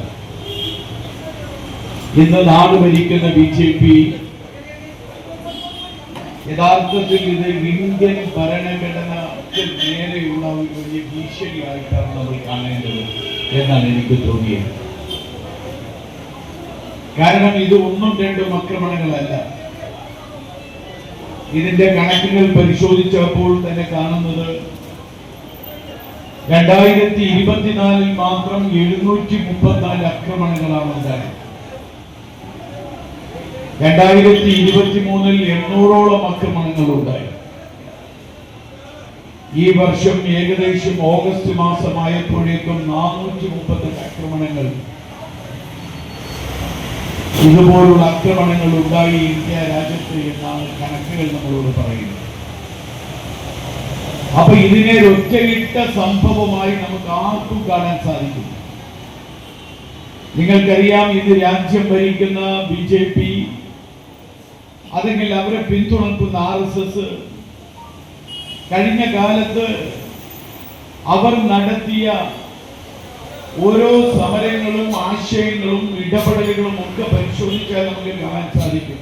ഇന്ന് നാട് ഭരിക്കുന്ന BJP യഥാർത്ഥത്തിൽ ഇത് ഇന്ത്യൻ ഭരണഘടനയ്ക്ക് നേരെയുള്ള ഒരു വലിയ ഭീഷണിയായിട്ടാണ് നമ്മൾ കാണേണ്ടത് എന്നാണ് എനിക്ക് തോന്നിയത്. കാരണം ഇത് ഒന്നും രണ്ടും ആക്രമണങ്ങളല്ല. ഇതിന്റെ കണക്കുകൾ പരിശോധിച്ചപ്പോൾ തന്നെ കാണുന്നത് 2024 മാത്രം 734 ആക്രമണങ്ങളാണ് ഉണ്ടായത്. 2023 800ഓളം ആക്രമണങ്ങൾ ഉണ്ടായി. ഈ വർഷം ഏകദേശം ഓഗസ്റ്റ് മാസമായപ്പോഴേക്കും 430 ആക്രമണങ്ങൾ, ഇതുപോലുള്ള ആക്രമണങ്ങൾ ഉണ്ടായി ഇന്ത്യ രാജ്യത്ത് എന്നാണ് കണക്കുകൾ നമ്മളോട് പറയുന്നത്. അപ്പൊ ഇതിനെ ഒറ്റയിട്ട സംഭവമായി നമുക്ക് ആർക്കും കാണാൻ സാധിക്കും. നിങ്ങൾക്കറിയാം, ഇത് രാജ്യം ഭരിക്കുന്ന BJP, അല്ലെങ്കിൽ അവരെ പിന്തുണക്കുന്ന RSS കഴിഞ്ഞ കാലത്ത് അവർ നടത്തിയ ഓരോ സമരങ്ങളും ആശയങ്ങളും ഇടപെടലുകളും ഒക്കെ പരിശോധിച്ചാൽ നമുക്ക് കാണാൻ സാധിക്കും.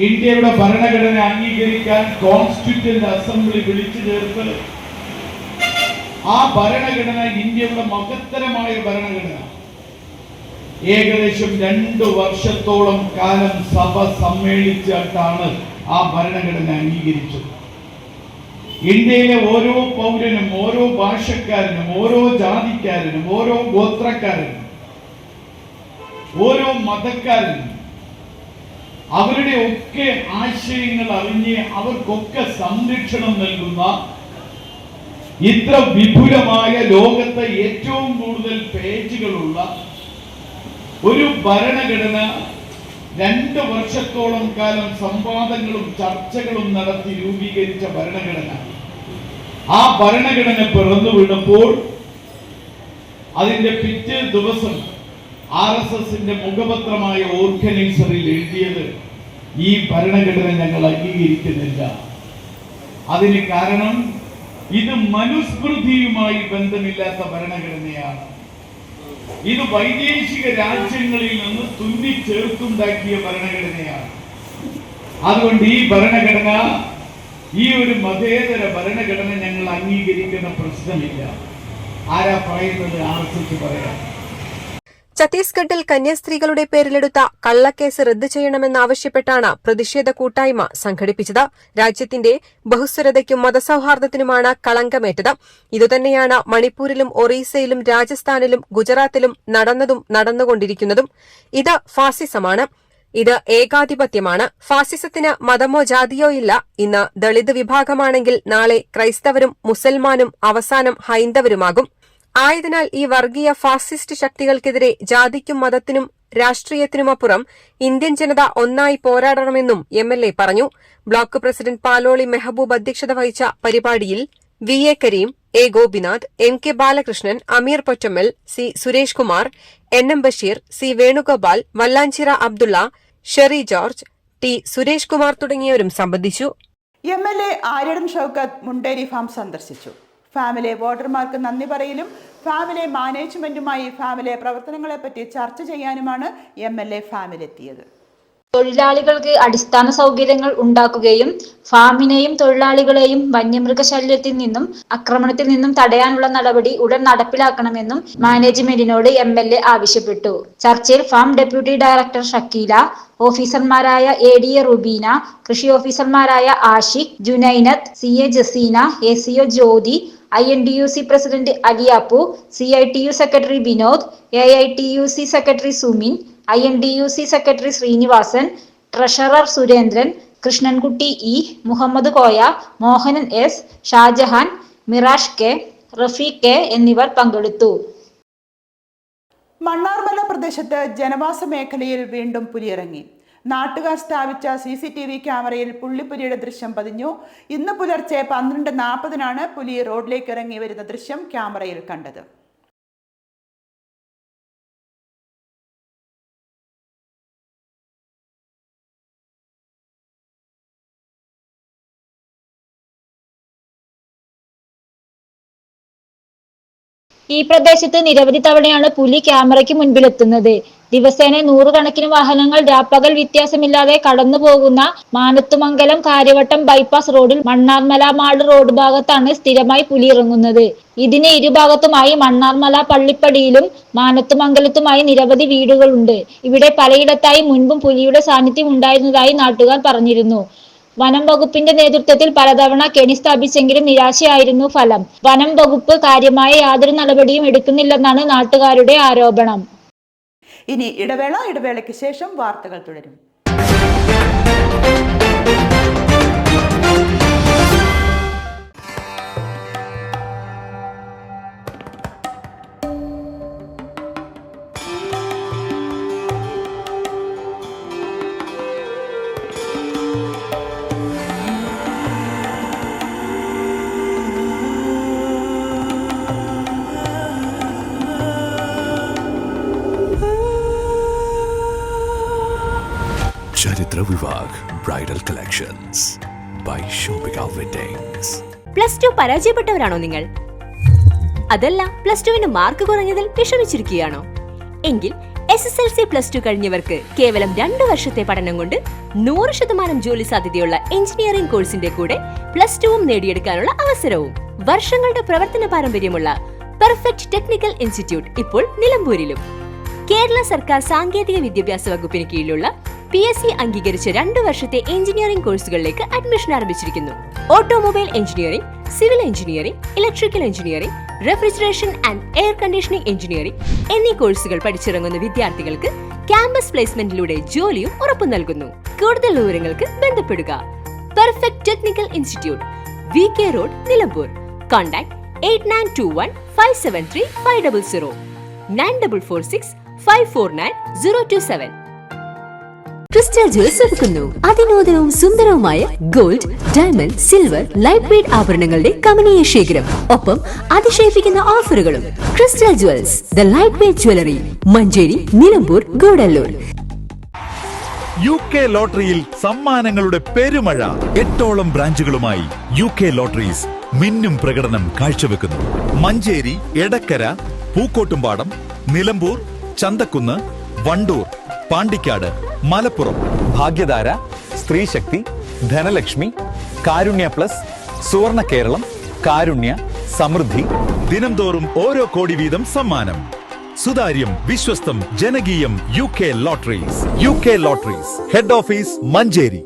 ഇന്ത്യയുടെ ഭരണഘടന അംഗീകരിക്കാൻ കോൺസ്റ്റിറ്റ്യൂവന്റ് അസംബ്ലി വിളിച്ചു ചേർത്ത് ആ ഭരണഘടന ഇന്ത്യയുടെ മഹത്തരമായ ഭരണഘടന ഏകദേശം 2 വർഷത്തോളം കാലം സഭ സമ്മേളിച്ചിട്ടാണ് ആ ഭരണഘടന അംഗീകരിച്ചത്. ഇന്ത്യയിലെ ഓരോ പൗരനും, ഓരോ ഭാഷക്കാരനും, ഓരോ ജാതിക്കാരനും, ഓരോ ഗോത്രക്കാരനും, ഓരോ മതക്കാരനും അവരുടെ ഒക്കെ ആശയങ്ങൾ അറിഞ്ഞ് അവർക്കൊക്കെ സംരക്ഷണം നൽകുന്ന ഇത്ര വിപുലമായ, ലോകത്തെ ഏറ്റവും കൂടുതൽ പേജുകളുള്ള ഒരു ഭരണഘടന 2 വർഷത്തോളം കാലം സംവാദങ്ങളും ചർച്ചകളും നടത്തി രൂപീകരിച്ച ഭരണഘടന, ആ ഭരണഘടന പിറന്നു വീണപ്പോൾ അതിന്റെ പിറ്റേ ദിവസം RSSന്റെ മുഖപത്രമായ ഓർഗനൈസറിൽ എഴുതിയത് ഈ ഭരണഘടന ഞങ്ങൾ അംഗീകരിക്കുന്നില്ല. അതിന് കാരണം ഇത് മനുസ്മൃതിയുമായി ബന്ധമില്ലാത്ത ഭരണഘടനയാണ്. ഇത് വൈദേശിക രാജ്യങ്ങളിൽ നിന്ന് തുന്നിച്ചേർത്തുണ്ടാക്കിയ ഭരണഘടനയാണ്. അതുകൊണ്ട് ഈ ഭരണഘടന, ഈ ഒരു മതേതര ഭരണഘടന ഞങ്ങൾ അംഗീകരിക്കുന്ന പ്രശ്നമില്ല. ആരാ പറയുന്നത്? RSS പറയാം. ഛത്തീസ്ഗഡിൽ കന്യാസ്ത്രീകളുടെ പേരിലെടുത്ത കള്ളക്കേസ് റദ്ദു ചെയ്യണമെന്നാവശ്യപ്പെട്ടാണ് പ്രതിഷേധ കൂട്ടായ്മ സംഘടിപ്പിച്ചത്. രാജ്യത്തിന്റെ ബഹുസ്വരതയ്ക്കും മതസൌഹാർദ്ദത്തിനുമാണ് കളങ്കമേറ്റത്. ഇതുതന്നെയാണ് മണിപ്പൂരിലും ഒറീസയിലും രാജസ്ഥാനിലും ഗുജറാത്തിലും നടന്നതും നടന്നുകൊണ്ടിരിക്കുന്നതും. ഇത് ഫാസിസമാണ്. ഇത് ഏകാധിപത്യമാണ്. ഫാസിസത്തിന് മതമോ ജാതിയോ ഇല്ല. ഇന്ന് ദളിത് വിഭാഗമാണെങ്കിൽ നാളെ ക്രൈസ്തവരും മുസൽമാനും അവസാനം ഹൈന്ദവരുമാകും. ആയതിനാൽ ഈ വർഗീയ ഫാസിസ്റ്റ് ശക്തികൾക്കെതിരെ ജാതിക്കും മതത്തിനും രാഷ്ട്രീയത്തിനുമപ്പുറം ഇന്ത്യൻ ജനത ഒന്നായി പോരാടണമെന്നും MLA പറഞ്ഞു. ബ്ലോക്ക് പ്രസിഡന്റ് പാലോളി മെഹബൂബ് അധ്യക്ഷത വഹിച്ച പരിപാടിയിൽ VA Kareem, A Gopinath, MK Balakrishnan, Ameer Pottammal, C Suresh Kumar, NM Basheer, C Venugopal, Vallanchira Abdulla, Sherry George, T Suresh Kumar തുടങ്ങിയവരും സംബന്ധിച്ചു. MLA ആര്യടൻ ഷൌക്കത്ത് മുണ്ടേരി ഫാം സന്ദർശിച്ചു. ഫാമിലെ വോട്ടർമാർക്ക് നന്ദി പറയലും ഫാമിലെ മാനേജ്മെന്റുമായി ഫാമിലെ പ്രവർത്തനങ്ങളെപ്പറ്റി ചർച്ച ചെയ്യാനുമാണ് MLA ഫാമിലെത്തിയത്. തൊഴിലാളികൾക്ക് അടിസ്ഥാന സൗകര്യങ്ങൾ ഉണ്ടാക്കുകയും ഫാമിനെയും തൊഴിലാളികളെയും വന്യമൃഗശല്യത്തിൽ നിന്നും ആക്രമണത്തിൽ നിന്നും തടയാനുള്ള നടപടി ഉടൻ നടപ്പിലാക്കണമെന്നും മാനേജ്മെന്റിനോട് MLA ആവശ്യപ്പെട്ടു. ചർച്ചയിൽ ഫാം ഡെപ്യൂട്ടി ഡയറക്ടർ ഷക്കീല, ഓഫീസർമാരായ ADA റുബീന, കൃഷി ഓഫീസർമാരായ Ashiq, Junainath, CA Jaseena, ACO Jyothi, INTUC president Aliyappu, CITU secretary Vinod, AITUC secretary Sumin, INTUC secretary Srinivasan, treasurer Surendran, Krishnankutty E, Muhammad Koya, Mohanan S, Shajahan, Mirash K, Rafeeq K എന്നിവർ പങ്കെടുത്തു. മണ്ണാർമല പ്രദേശത്ത് ജനവാസ മേഖലയിൽ വീണ്ടും പുലിയിറങ്ങി. നാട്ടുകാർ സ്ഥാപിച്ച CCTV ക്യാമറയിൽ പുള്ളിപ്പുലിയുടെ ദൃശ്യം പതിഞ്ഞു. ഇന്ന് പുലർച്ചെ 12:40 പുലി റോഡിലേക്ക് ഇറങ്ങി വരുന്ന ദൃശ്യം ക്യാമറയിൽ കണ്ടത്. ഈ പ്രദേശത്ത് നിരവധി തവണയാണ് പുലി ക്യാമറയ്ക്ക് മുൻപിലെത്തുന്നത്. ദിവസേന 100 കണക്കിന് വാഹനങ്ങൾ രാപ്പകൽ വ്യത്യാസമില്ലാതെ കടന്നു പോകുന്ന മാനത്തുമംഗലം കാര്യവട്ടം ബൈപ്പാസ് റോഡിൽ മണ്ണാർമല മാട് റോഡ് ഭാഗത്താണ് സ്ഥിരമായി പുലി ഇറങ്ങുന്നത്. ഇതിന് ഇരുഭാഗത്തുമായി മണ്ണാർമല പള്ളിപ്പടിയിലും മാനത്തുമംഗലത്തുമായി നിരവധി വീടുകളുണ്ട്. ഇവിടെ പലയിടത്തായി മുൻപും പുലിയുടെ സാന്നിധ്യം ഉണ്ടായിരുന്നതായി നാട്ടുകാർ പറഞ്ഞിരുന്നു. വനം വകുപ്പിന്റെ നേതൃത്വത്തിൽ പലതവണ കെണി സ്ഥാപിച്ചെങ്കിലും നിരാശയായിരുന്നു ഫലം. വനം വകുപ്പ് കാര്യമായ യാതൊരു നടപടിയും എടുക്കുന്നില്ലെന്നാണ് നാട്ടുകാരുടെ ആരോപണം. ഇനി ഇടവേളയ്ക്ക് ശേഷം വാർത്തകൾ തുടരും. Charithra Vivah bridal collections by Shoppika weddings. +2 പരാജയപ്പെട്ടവരാണോ നിങ്ങൾ? അതല്ല +2 മാർക്ക് കുറഞ്ഞതിൽ വിഷമിച്ചിരിക്കുകയാണോ? എങ്കിൽ SSLC +2 കഴിഞ്ഞവർക്ക് കേവലം 2 വർഷത്തെ പഠനം കൊണ്ട് 100% ജോലി സാധ്യതയുള്ള എഞ്ചിനീയറിംഗ് കോഴ്സിന്റെ കൂടെ +2 നേടിയെടുക്കാനുള്ള അവസരവും. വർഷങ്ങളുടെ പ്രവർത്തന പാരമ്പര്യമുള്ള പെർഫെക്റ്റ് ടെക്നിക്കൽ ഇൻസ്റ്റിറ്റ്യൂട്ട് ഇപ്പോൾ നിലമ്പൂരിലും. കേരള സർക്കാർ സാങ്കേതിക വിദ്യാഭ്യാസ വകുപ്പിന് കീഴിലുള്ള PSC അംഗീകരിച്ച 2 വർഷത്തെ എഞ്ചിനീയറിംഗ് കോഴ്സുകളിലേക്ക് അഡ്മിഷൻ ആരംഭിച്ചിരിക്കുന്നു. Automobile engineering, civil engineering, electrical engineering, refrigeration and air conditioning engineering എന്നീ കോഴ്സുകൾ പഠിച്ചിറങ്ങുന്ന വിദ്യാർത്ഥികൾക്ക് ക്യാമ്പസ് പ്ലേസ്മെന്റിലൂടെ ജോലിയും ഉറപ്പു നൽകുന്നു. കൂടുതൽ വിവരങ്ങൾക്ക് ബന്ധപ്പെടുക. Perfect technical institute, VK road, Nilambur. Contact 8921 573 500 9446 549 027. Crystal jewels ഒരുക്കുന്നു അതിനൂതനവും സുന്ദരവുമായ gold, diamond, silver, light weight ആഭരണങ്ങളുടെ കമനീയ ശേഖരം, ഒപ്പം അതിശയിപ്പിക്കുന്ന ഓഫറുകളും. Crystal jewels, the light weight jewellery, Manjeri, Nilambur, Gudalur. UK ലോട്ടറിയിൽ സമ്മാനങ്ങളുടെ പെരുമഴ. 8ഓളം ബ്രാഞ്ചുകളുമായി UK ലോട്ടറീസ് മിന്നും പ്രകടനം കാഴ്ചവെക്കുന്നു. മഞ്ചേരി, എടക്കര, പൂക്കോട്ടുംപാടം, നിലമ്പൂർ, ചന്തക്കുന്ന്, വണ്ടൂർ, പാണ്ടിക്കാട്, മലപ്പുറം. ഭാഗ്യധാര, സ്ത്രീശക്തി, ധനലക്ഷ്മി, കാരുണ്യ പ്ലസ്, സുവർണ കേരളം, കാരുണ്യ, സമൃദ്ധി. ദിനംതോറും ഓരോ കോടി വീതം സമ്മാനം. സുതാര്യം, വിശ്വസ്തം, ജനകീയം. UK lotteries. UK lotteries, head office Manjeri.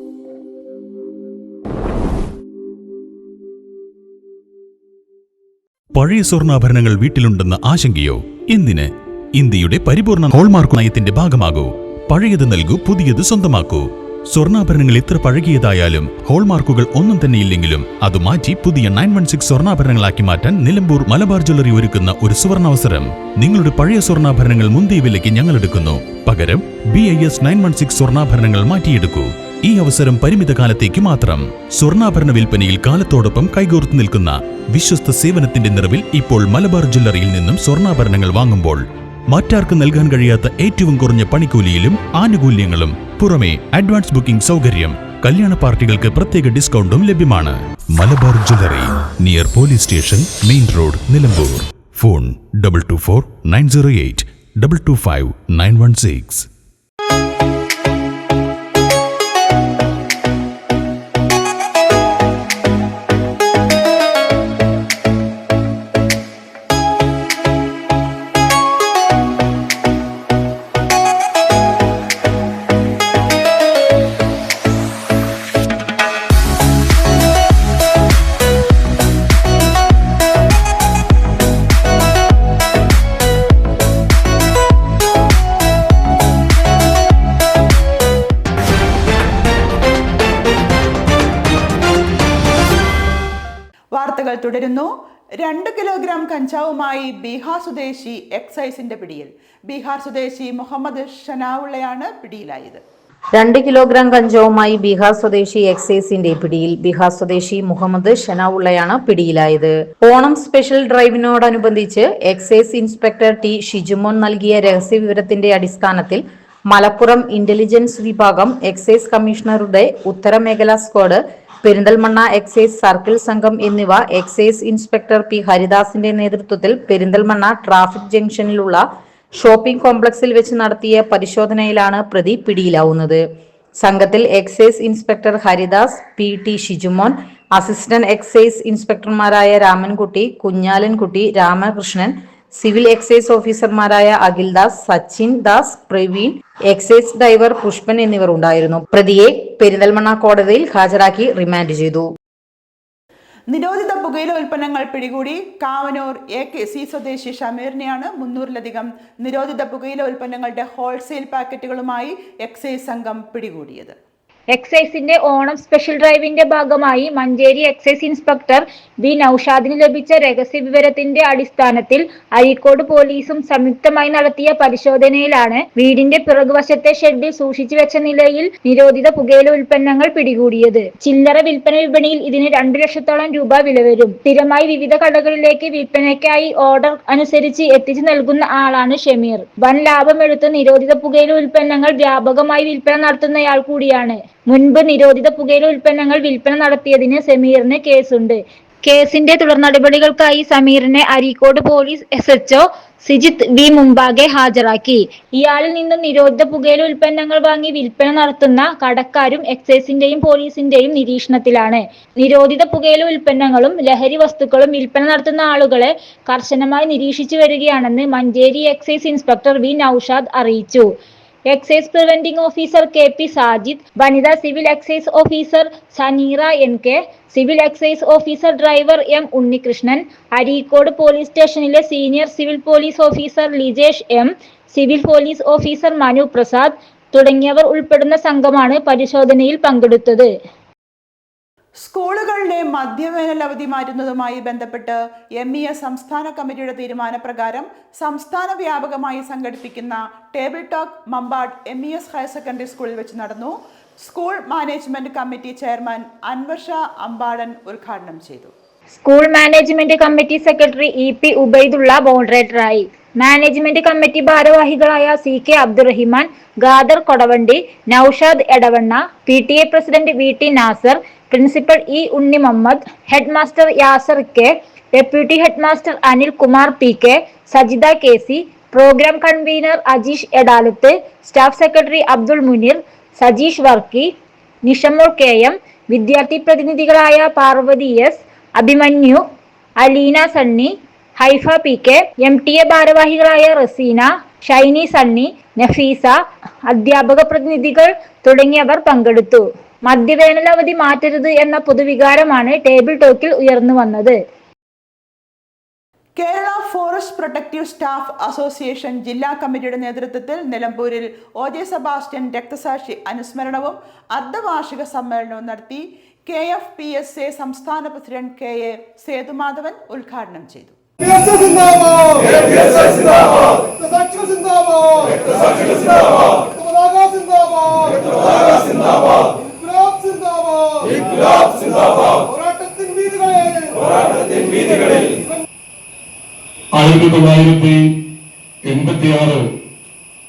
പഴയ സ്വർണ്ണാഭരണങ്ങൾ വീട്ടിലുണ്ടെന്ന ആശങ്കയോ? എന്തിന്? ഇന്ത്യയുടെ പരിപൂർണ ഹോൾമാർക്ക് നയത്തിന്റെ ഭാഗമാകൂ. പഴയത് നൽകൂ, പുതിയത് സ്വന്തമാക്കൂ. സ്വർണ്ണാഭരണങ്ങൾ എത്ര പഴകിയതായാലും ഹോൾമാർക്കുകൾ ഒന്നും തന്നെയില്ലെങ്കിലും അത് മാറ്റി പുതിയ 916 സ്വർണ്ണാഭരണങ്ങളാക്കി മാറ്റാൻ നിലമ്പൂർ മലബാർ ജ്വല്ലറി ഒരുക്കുന്ന ഒരു സുവർണാവസരം. നിങ്ങളുടെ പഴയ സ്വർണ്ണാഭരണങ്ങൾ മുന്തിയ വിലയ്ക്ക് ഞങ്ങൾ എടുക്കുന്നു. പകരം BIS 916 സ്വർണ്ണാഭരണങ്ങൾ മാറ്റിയെടുക്കൂ. ഈ അവസരം പരിമിത കാലത്തേക്ക് മാത്രം. സ്വർണ്ണാഭരണ വിൽപ്പനയിൽ കാലത്തോടൊപ്പം കൈകോർത്ത് നിൽക്കുന്ന വിശ്വസ്ത സേവനത്തിന്റെ നിറവിൽ ഇപ്പോൾ മലബാർ ജ്വല്ലറിയിൽ നിന്നും സ്വർണ്ണാഭരണങ്ങൾ വാങ്ങുമ്പോൾ മറ്റാർക്കും നൽകാൻ കഴിയാത്ത ഏറ്റവും കുറഞ്ഞ പണിക്കൂലിയിലും ആനുകൂല്യങ്ങളും, പുറമെ അഡ്വാൻസ് ബുക്കിംഗ് സൗകര്യം, കല്യാണ പാർട്ടികൾക്ക് പ്രത്യേക ഡിസ്കൗണ്ടും ലഭ്യമാണ്. Malabar jewellery, near police station, main road, Nilambur. Phone 224 908 225 916. വാർത്തകൾ തുടരുന്നു. 2 കിലോഗ്രാം കഞ്ചാവുമായി ബീഹാർ സ്വദേശി എക്സൈസിന്റെ പിടിയിൽ. ബീഹാർ സ്വദേശി മുഹമ്മദ് ഷനാവുള്ളയാണ് പിടിയിലായത്. 2 കിലോഗ്രാം കഞ്ചാവുമായി ബീഹാർ സ്വദേശി എക്സൈസിന്റെ പിടിയിൽ. ബീഹാർ സ്വദേശി മുഹമ്മദ് ഷനാവുള്ളയാണ് പിടിയിലായത്. ഓണം സ്പെഷ്യൽ ഡ്രൈവിനോടനുബന്ധിച്ച് എക്സൈസ് ഇൻസ്പെക്ടർ T ഷിജുമോൻ നൽകിയ രഹസ്യവിവരത്തിന്റെ അടിസ്ഥാനത്തിൽ മലപ്പുറം ഇന്റലിജൻസ് വിഭാഗം, എക്സൈസ് കമ്മീഷണറുടെ ഉത്തരമേഖലാ സ്ക്വാഡ്, പെരിന്തൽമണ്ണ എക്സൈസ് സർക്കിൾ സംഘം എന്നിവ എക്സൈസ് ഇൻസ്പെക്ടർ P ഹരിദാസിന്റെ നേതൃത്വത്തിൽ പെരിന്തൽമണ്ണ ട്രാഫിക് ജംഗ്ഷനിലുള്ള ഷോപ്പിംഗ് കോംപ്ലക്സിൽ വെച്ച് നടത്തിയ പരിശോധനയിലാണ് പ്രതി പിടിയിലാവുന്നത്. സംഘത്തിൽ excise inspector Haridas, PT Shijumon, assistant excise ഇൻസ്പെക്ടർമാരായ രാമൻകുട്ടി, കുഞ്ഞാലൻകുട്ടി, രാമകൃഷ്ണൻ, സിവിൽ എക്സൈസ് ഓഫീസർമാരായ അഖിൽദാസ്, സച്ചിൻ ദാസ്, പ്രവീൺ, എക്സൈസ് ഡ്രൈവർ പുഷ്പൻ എന്നിവർ ഉണ്ടായിരുന്നു. പ്രതിയെ പെരിന്തൽമണ്ണ കോടതിയിൽ ഹാജരാക്കി റിമാൻഡ് ചെയ്തു. നിരോധിത പുകയില ഉൽപ്പന്നങ്ങൾ പിടികൂടി. കാവനൂർ AKC സ്വദേശി ഷമീറിനെയാണ് 300-ലധികം നിരോധിത പുകയില ഉൽപ്പന്നങ്ങളുടെ ഹോൾസെയിൽ പാക്കറ്റുകളുമായി എക്സൈസ് സംഘം പിടികൂടിയത്. എക്സൈസിന്റെ ഓണം സ്പെഷ്യൽ ഡ്രൈവിന്റെ ഭാഗമായി മഞ്ചേരി എക്സൈസ് ഇൻസ്പെക്ടർ B നൌഷാദിന് ലഭിച്ച രഹസ്യ വിവരത്തിന്റെ അടിസ്ഥാനത്തിൽ അരീക്കോട് പോലീസും സംയുക്തമായി നടത്തിയ പരിശോധനയിലാണ് വീടിന്റെ പിറകുവശത്തെ ഷെഡിൽ സൂക്ഷിച്ചു വെച്ച നിലയിൽ നിരോധിത പുകയില ഉൽപ്പന്നങ്ങൾ പിടികൂടിയത്. ചില്ലറ വിൽപ്പന വിപണിയിൽ ഇതിന് 2 ലക്ഷത്തോളം രൂപ വില വരും. സ്ഥിരമായി വിവിധ കടകളിലേക്ക് വിൽപ്പനയ്ക്കായി ഓർഡർ അനുസരിച്ച് എത്തിച്ചു നൽകുന്ന ആളാണ് ഷമീർ. വൻ ലാഭമെടുത്ത് നിരോധിത പുകയില ഉൽപ്പന്നങ്ങൾ വ്യാപകമായി വിൽപ്പന നടത്തുന്നയാൾ കൂടിയാണ്. മുൻപ് നിരോധിത പുകയില ഉൽപ്പന്നങ്ങൾ വിൽപ്പന നടത്തിയതിന് സമീറിന് കേസുണ്ട്. കേസിന്റെ തുടർ നടപടികൾക്കായി സമീറിനെ Areekode police SHO Sijith V മുമ്പാകെ ഹാജരാക്കി. ഇയാളിൽ നിന്നും നിരോധിത പുകയില ഉൽപ്പന്നങ്ങൾ വാങ്ങി വിൽപ്പന നടത്തുന്ന കടക്കാരും എക്സൈസിന്റെയും പോലീസിന്റെയും നിരീക്ഷണത്തിലാണ്. നിരോധിത പുകയില ഉൽപ്പന്നങ്ങളും ലഹരി വസ്തുക്കളും വിൽപ്പന നടത്തുന്ന ആളുകളെ കർശനമായി നിരീക്ഷിച്ചു വരികയാണെന്ന് Manjeri excise inspector V Noushad അറിയിച്ചു. Excise preventing officer KP Sajid, വനിതാ civil excise officer Saneera NK, civil excise officer driver M Unnikrishnan, Areekode police സ്റ്റേഷനിലെ senior civil police officer Lijesh M, civil police officer Manu Prasad തുടങ്ങിയവർ ഉൾപ്പെടുന്ന സംഘമാണ് പരിശോധനയിൽ പങ്കെടുത്തത്. സ്കൂളുകളിലെ മധ്യവേനൽ അവധി മാറ്റുന്നതുമായി ബന്ധപ്പെട്ട് MES സംസ്ഥാന കമ്മിറ്റിയുടെ തീരുമാനപ്രകാരം സംസ്ഥാന വ്യാപകമായി സംഘടിപ്പിക്കുന്ന table talk Mambad MES higher secondary സ്കൂളിൽ വെച്ച് നടന്നു. School management committee chairman Anwar Shah Ambadan ഉദ്ഘാടനം ചെയ്തു. School management committee secretary EP Ubaidulla മോഡറേറ്ററായി. മാനേജ്മെന്റ് കമ്മിറ്റി ഭാരവാഹികളായ CK Abdurahiman, Khader Kodavandi, Noushad Edavanna, PTA president VT Nasar, principal E Unni Muhammad, head master Yasar K, deputy head master Anil Kumar PK, Sajitha KC, programme convener Ajeesh Edalath, staff secretary Abdul Muneer, Sajeesh Varkey, Nishamol KM, വിദ്യാർത്ഥി പ്രതിനിധികളായ Parvathi S, Abhimanyu, Aleena Sunny, Haifa PK, MTA ഭാരവാഹികളായ റസീന, ഷൈനി സണ്ണി, നഫീസ, അധ്യാപക പ്രതിനിധികൾ തുടങ്ങിയവർ പങ്കെടുത്തു. മധ്യവേനൽ അവധി മാറ്റരുത് എന്ന പൊതുവികാരമാണ് ടേബിൾ ടോക്കിൽ ഉയർന്നു വന്നത്. Kerala forest protective staff association ജില്ലാ കമ്മിറ്റിയുടെ നേതൃത്വത്തിൽ നിലമ്പൂരിൽ OJ സെബാസ്റ്റ്യൻ രക്തസാക്ഷി അനുസ്മരണവും അർദ്ധവാർഷിക സമ്മേളനവും നടത്തി. KFPSA സംസ്ഥാന പ്രസിഡന്റ് KA സേതുമാധവൻ ഉദ്ഘാടനം ചെയ്തു.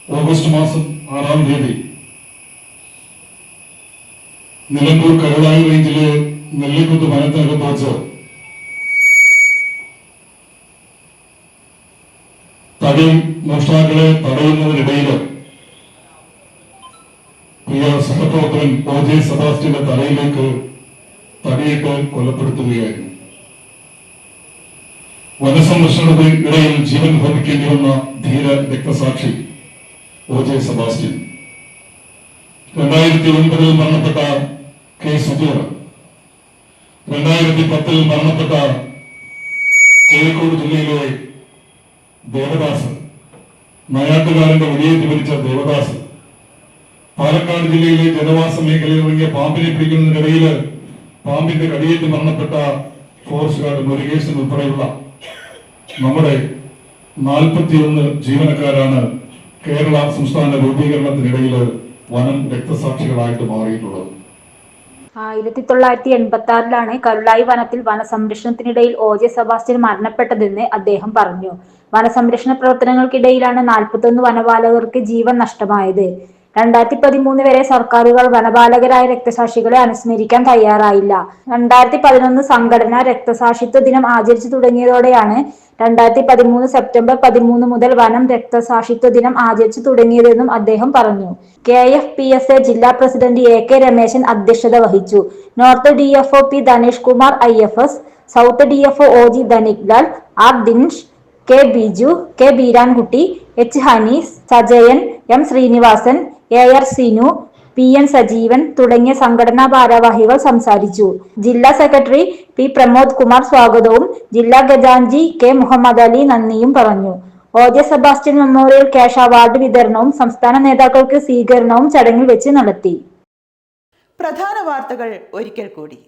ഓഗസ്റ്റ് മാസം 6-ാം തീയതി നിലമ്പൂർ കരുളായി റേഞ്ചിലെ നെല്ലിക്കുത്ത് വനത്തിനകത്ത് വെച്ച് തടി മോഷ്ടാക്കളെ തടയുന്നതിനിടയിൽ പ്രിയ സഹപ്രവർത്തകൻ OJ സെബാസ്റ്റ്യന്റെ തലയിലേക്ക് തടിയിട്ട് കൊലപ്പെടുത്തുകയായിരുന്നു. വനസംരക്ഷണത്തിനിടയിൽ ജീവൻ ഭവിക്കേണ്ടി വന്ന ധീര രക്തസാക്ഷി OJ സെബാസ്റ്റ്യൻ. 2009 മരണപ്പെട്ട K സുധീർ, 2010 മരണപ്പെട്ട കോഴിക്കോട് ജില്ലയിലെ ദേവദാസ്, നയാട്ടുകാരന്റെ വെടിയേറ്റ് മരിച്ച ദേവദാസ്, പാലക്കാട് ജില്ലയിലെ ജനവാസ മേഖലയിൽ ഇറങ്ങിയ പാമ്പിനെ പിടിക്കുന്നതിനിടയിൽ പാമ്പിന്റെ കടിയേറ്റ് മരണപ്പെട്ട ഫോറസ്റ്റ് ഗാർഡ് മുരുകേശൻ ഉൾപ്പെടെയുള്ള നമ്മുടെ 41 ജീവനക്കാരാണ് കേരള സംസ്ഥാന രൂപീകരണത്തിനിടയിൽ വനം രക്തസാക്ഷികളായിട്ട് മാറിയിട്ടുള്ളത്. 1986 കരുളായി വനത്തിൽ വനസംരക്ഷണത്തിനിടയിൽ OJ സെബാസ്റ്റ്യൻ മരണപ്പെട്ടതെന്ന് അദ്ദേഹം പറഞ്ഞു. വനസംരക്ഷണ പ്രവർത്തനങ്ങൾക്കിടയിലാണ് 41 വനപാലകർക്ക് ജീവൻ നഷ്ടമായത്. 2013 വരെ സർക്കാരുകൾ വനപാലകരായ രക്തസാക്ഷികളെ അനുസ്മരിക്കാൻ തയ്യാറായില്ല. 2011 സംഘടന രക്തസാക്ഷിത്വ ദിനം ആചരിച്ചു തുടങ്ങിയതോടെയാണ് 2013 സെപ്റ്റംബർ 13 മുതൽ വനം രക്തസാക്ഷിത്വ ദിനം ആചരിച്ചു തുടങ്ങിയതെന്നും അദ്ദേഹം പറഞ്ഞു. KFPSA ജില്ലാ പ്രസിഡന്റ് AK രമേശൻ അധ്യക്ഷത വഹിച്ചു. North DFO P Dhanesh Kumar IFS, south DFO OG Dhanik Lal, R Dinesh, K Biju, K Beerankutty, H Hanees, Sajayan, M Srinivasan, AR Sinu, PN Sajeevan തുടങ്ങിയ സംഘടനാ ഭാരവാഹികൾ സംസാരിച്ചു. ജില്ലാ സെക്രട്ടറി P പ്രമോദ് കുമാർ സ്വാഗതവും ജില്ലാ ഖജാൻജി K മുഹമ്മദ് അലി നന്ദിയും പറഞ്ഞു. OJ Sebastian memorial cash award വിതരണവും സംസ്ഥാന നേതാക്കൾക്ക് സ്വീകരണവും ചടങ്ങിൽ വെച്ച് നടത്തി. പ്രധാന വാർത്തകൾ ഒരിക്കൽ കൂടി.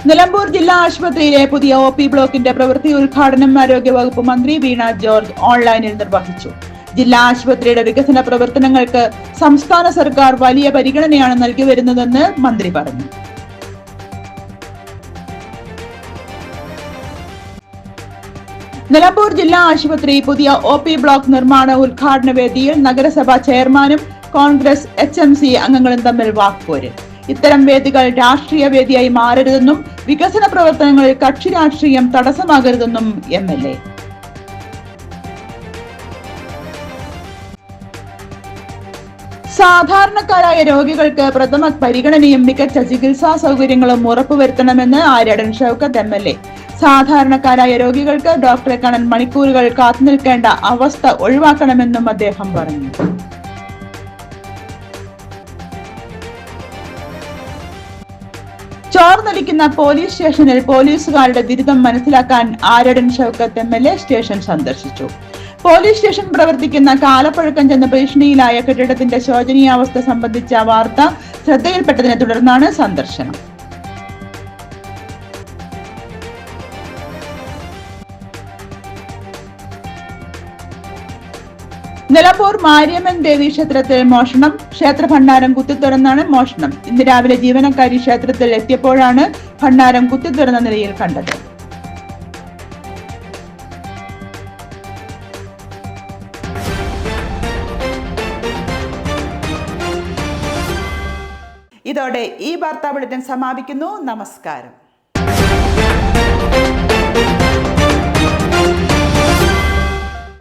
നിലമ്പൂർ ജില്ലാ ആശുപത്രിയിലെ പുതിയ OP ബ്ലോക്കിന്റെ പ്രവൃത്തി ഉദ്ഘാടനം ആരോഗ്യവകുപ്പ് മന്ത്രി വീണ ജോർജ് ഓൺലൈനിൽ നിർവഹിച്ചു. ജില്ലാ ആശുപത്രിയുടെ വികസന പ്രവർത്തനങ്ങൾക്ക് സംസ്ഥാന സർക്കാർ വലിയ പരിഗണനയാണ് നൽകി വരുന്നതെന്ന് മന്ത്രി പറഞ്ഞു. നിലമ്പൂർ ജില്ലാ ആശുപത്രി പുതിയ OP ബ്ലോക്ക് നിർമ്മാണ ഉദ്ഘാടന വേദിയിൽ നഗരസഭാ ചെയർമാനും കോൺഗ്രസ് HMC അംഗങ്ങളും തമ്മിൽ വാക്പോര്. ഇത്തരം വേദികൾ രാഷ്ട്രീയ വേദിയായി മാറരുതെന്നും വികസന പ്രവർത്തനങ്ങളിൽ കക്ഷി രാഷ്ട്രീയം തടസ്സമാകരുതെന്നും MLA. സാധാരണക്കാരായ രോഗികൾക്ക് പ്രഥമ പരിഗണനയും മികച്ച ചികിത്സാ സൗകര്യങ്ങളും ഉറപ്പുവരുത്തണമെന്ന് ആര്യാടൻ ഷൗക്കത്ത് MLA. സാധാരണക്കാരായ രോഗികൾക്ക് ഡോക്ടറെ കാണാൻ മണിക്കൂറുകൾ കാത്തുനിൽക്കേണ്ട അവസ്ഥ ഒഴിവാക്കണമെന്നും അദ്ദേഹം പറഞ്ഞു. ചോർന്നൊലിക്കുന്ന പോലീസ് സ്റ്റേഷനിൽ പോലീസുകാരുടെ ദുരിതം മനസ്സിലാക്കാൻ ആര്യാടൻ ഷൗക്കത്ത് MLA സ്റ്റേഷൻ സന്ദർശിച്ചു. പോലീസ് സ്റ്റേഷൻ പ്രവർത്തിക്കുന്ന കാലപ്പഴക്കം ചെന്ന ഭീഷണിയിലായ കെട്ടിടത്തിന്റെ ശോചനീയാവസ്ഥ സംബന്ധിച്ച വാർത്ത ശ്രദ്ധയിൽപ്പെട്ടതിനെ തുടർന്നാണ് സന്ദർശനം. നിലമ്പൂർ മാരിയമ്മൻ ദേവി ക്ഷേത്രത്തിൽ മോഷണം. ക്ഷേത്ര ഭണ്ഡാരം കുത്തിത്തുറന്നാണ് മോഷണം. ഇന്ന് രാവിലെ ജീവനക്കാരി ക്ഷേത്രത്തിൽ എത്തിയപ്പോഴാണ് ഭണ്ഡാരം കുത്തിത്തുറന്ന നിലയിൽ കണ്ടത്. ഇതോടെ ഈ വാർത്താ ബുള്ളറ്റിൻ സമാപിക്കുന്നു. നമസ്കാരം.